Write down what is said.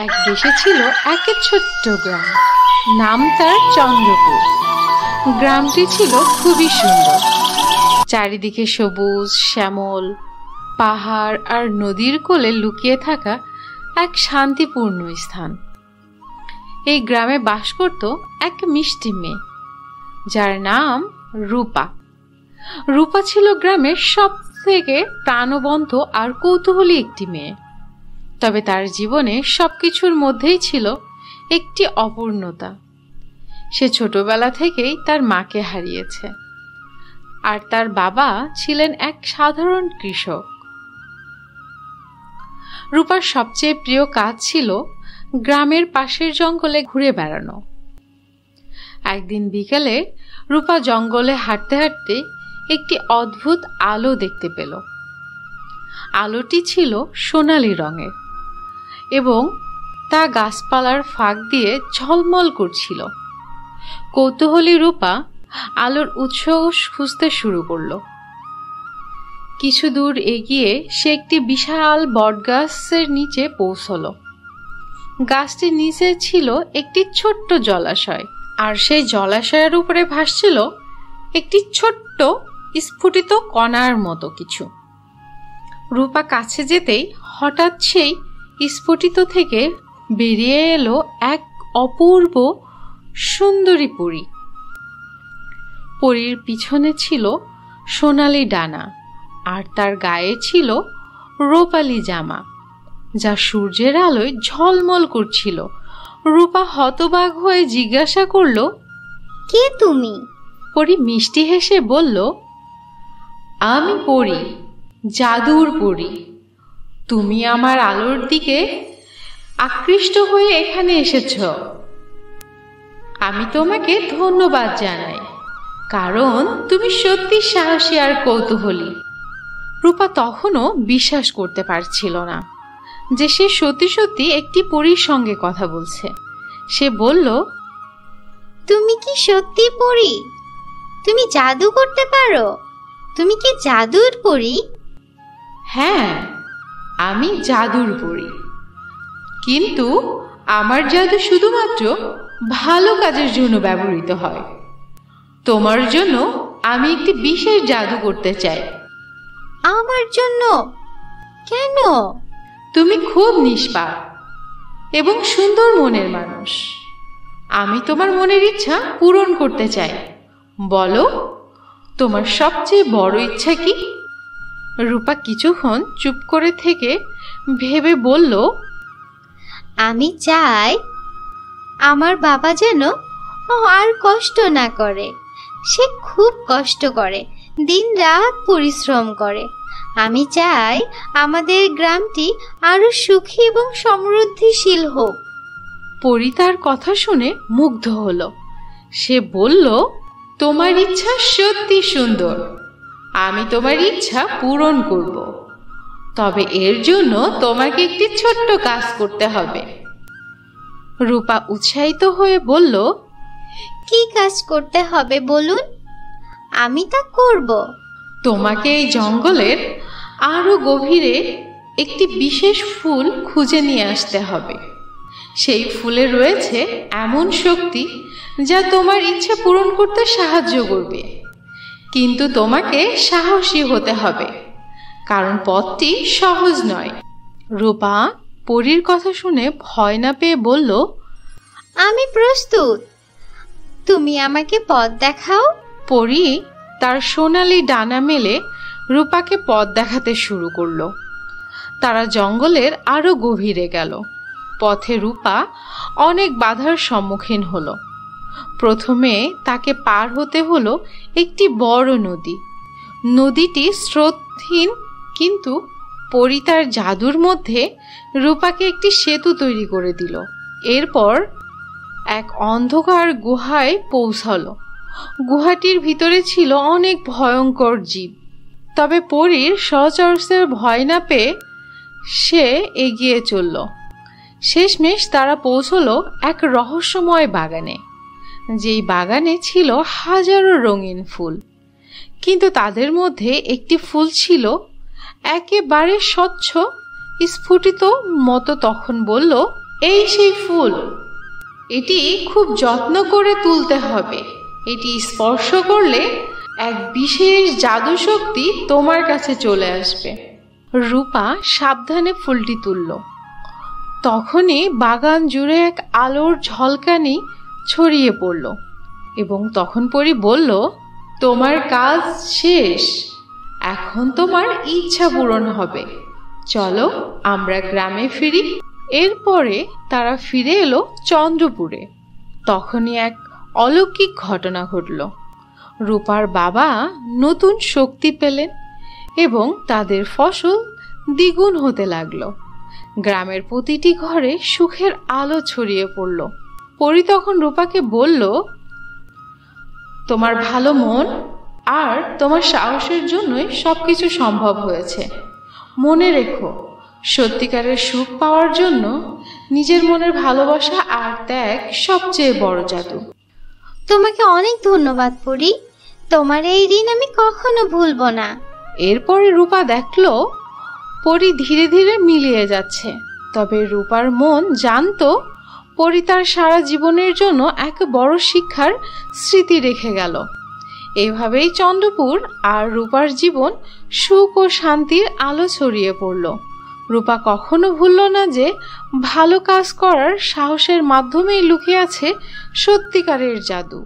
এক দেশে ছিল এক ছোট্ট গ্রাম, নাম তার চন্দ্রপুর। গ্রামটি ছিল খুবই সুন্দর, চারিদিকে সবুজ শ্যামল, পাহাড় আর নদীর কোলে লুকিয়ে থাকা এক শান্তিপূর্ণ স্থান। এই গ্রামে বাস করত এক মিষ্টি মেয়ে, যার নাম রূপা। রূপা ছিল গ্রামের সব থেকে প্রাণবন্ত আর কৌতূহলী একটি মেয়ে। তবে তার জীবনে সবকিছুর মধ্যেই ছিল একটি অপূর্ণতা। সে ছোটবেলা থেকেই তার মাকে হারিয়েছে, আর তার বাবা ছিলেন এক সাধারণ কৃষক। রূপার সবচেয়ে প্রিয় কাজ ছিল গ্রামের পাশের জঙ্গলে ঘুরে বেড়ানো। একদিন বিকেলে রূপা জঙ্গলে হাঁটতে হাঁটতে একটি অদ্ভুত আলো দেখতে পেল। আলোটি ছিল সোনালী রঙের এবং তা গাছপালার ফাঁক দিয়ে ঝলমল করছিল। কৌতূহলী রূপা আলোর উৎস খুঁজতে শুরু করলো। কিছু দূর এগিয়ে সে একটি বিশাল বটগাছের নিচে পৌঁছল। গাছটির নিচে ছিল একটি ছোট্ট জলাশয়, আর সেই জলাশয়ের উপরে ভাসছিল একটি ছোট্ট স্ফুটিত কণার মতো কিছু। রূপা কাছে যেতেই হঠাৎ সেই স্ফুটিত থেকে বেরিয়ে এলো এক অপূর্ব সুন্দরী পরী। পরীর পিছনে ছিল সোনালী ডানা, আর তার গায়ে ছিল রূপালী জামা, যা সূর্যের আলোয় ঝলমল করছিল। রূপা হতবাক হয়ে জিজ্ঞাসা করল, কে তুমি? পরী মিষ্টি হেসে বলল, আমি পরী, জাদুর পরী। তুমি আমার আলোর দিকে আকৃষ্ট হয়ে এখানে এসেছ। আমি তোমাকে ধন্যবাদ জানাই, কারণ তুমি সত্যি সাহসী আর কৌতূহলী। রূপা তখনও বিশ্বাস করতে পারছিল না যে সে সত্যি সত্যি একটি পরীর সঙ্গে কথা বলছে। সে বলল, তুমি কি সত্যি পরী? তুমি জাদু করতে পারো? তুমি কি জাদুর পরী? হ্যাঁ, আমি জাদুর পরী, কিন্তু আমার জাদু শুধুমাত্র ভালো কাজের জন্য ব্যবহৃত হয়। তোমার জন্য আমি একটি বিশেষ জাদু করতে চাই। আমার জন্য? কেন? তুমি খুব নিষ্পাপ এবং সুন্দর মনের মানুষ। আমি তোমার মনের ইচ্ছা পূরণ করতে চাই। বলো, তোমার সবচেয়ে বড় ইচ্ছা কি? রূপা কিছুক্ষণ চুপ করে থেকে ভেবে বলল, আমি চাই আমার বাবা যেন আর কষ্ট না করে। সে খুব কষ্ট করে, দিন রাত পরিশ্রম করে। আমি চাই আমাদের গ্রামটি আরো সুখী এবং সমৃদ্ধিশীল হোক। পরী তার কথা শুনে মুগ্ধ হলো। সে বলল, তোমার ইচ্ছা সত্যি সুন্দর। আমি তোমার ইচ্ছা পূরণ করব, তবে এর জন্য তোমাকে একটি ছোট্ট কাজ করতে হবে। রূপা উৎসাহিত হয়ে বলল, কি কাজ করতে হবে বলুন, আমি তা করব। তোমাকে এই জঙ্গলের আরো গভীরে একটি বিশেষ ফুল খুঁজে নিয়ে আসতে হবে। সেই ফুলে রয়েছে এমন শক্তি যা তোমার ইচ্ছা পূরণ করতে সাহায্য করবে। কিন্তু তোমাকে সাহসী হতে হবে, কারণ পথটি সহজ নয়। রূপা পরীর কথা শুনে ভয় না পেয়ে বলল, আমি প্রস্তুত, তুমি আমাকে পথ দেখাও। পরী তার সোনালী ডানা মেলে রূপাকে পথ দেখাতে শুরু করলো। তারা জঙ্গলের আরো গভীরে গেল। পথে রূপা অনেক বাধার সম্মুখীন হলো। প্রথমে তাকে পার হতে হলো একটি বড় নদী। নদীটি স্রোতহীন, কিন্তু পরী তার জাদুর মধ্যে রূপাকে একটি সেতু তৈরি করে দিল। এরপর এক অন্ধকার গুহায় পৌঁছালো। গুহাটির ভিতরে ছিল অনেক ভয়ঙ্কর জীব। তবে পরীর সচর্চের ভয় না পেয়ে সে এগিয়ে চলল। শেষমেশ তারা পৌঁছলো এক রহস্যময় বাগানে, যেই বাগানে ছিল হাজারো রঙিন ফুল। কিন্তু তাদের মধ্যে একটি ফুল ছিল একেবারে স্বচ্ছ, স্ফুটিত মতো। তখন বলল, এই সেই ফুল, এটি খুব যত্ন করে তুলতে হবে। এটি স্পর্শ করলে এক বিশেষ জাদু শক্তি তোমার কাছে চলে আসবে। রূপা সাবধানে ফুলটি তুলল। তখনই বাগান জুড়ে এক আলোর ঝলকানি ছড়িয়ে পড়ল এবং তখন পরী বলল, তোমার কাজ শেষ, এখন তোমার ইচ্ছা পূরণ হবে, চলো আমরা গ্রামে ফিরি। এরপরে তারা ফিরে এলো চন্দ্রপুরে। তখনই এক অলৌকিক ঘটনা ঘটল। রূপার বাবা নতুন শক্তি পেলেন এবং তাদের ফসল দ্বিগুণ হতে লাগলো। গ্রামের প্রতিটি ঘরে সুখের আলো ছড়িয়ে পড়ল। পরী তখন রূপাকে বলল, তোমার ভালো মন আর তোমার সাহসের জন্যই সবকিছু সম্ভব হয়েছে। মনে রেখো, সত্যিকারের সুখ পাওয়ার জন্য নিজের মনের ভালোবাসা আর ত্যাগ সবচেয়ে বড় জাদু। তোমাকে অনেক ধন্যবাদ পরী, তোমার এই ঋণ আমি কখনো ভুলবো না। এরপরে রূপা দেখল পরী ধীরে ধীরে মিলিয়ে যাচ্ছে। তবে রূপার মন জানতো পরী তার সারা জীবনের জন্য এক বড় শিক্ষার স্মৃতি রেখে গেল। এভাবেই চন্দ্রপুর আর রূপার জীবন সুখ ও শান্তির আলো ছড়িয়ে পড়ল। রূপা কখনো ভুলল না যে ভালো কাজ করার সাহসের মাধ্যমেই লুকিয়ে আছে সত্যিকারের জাদু।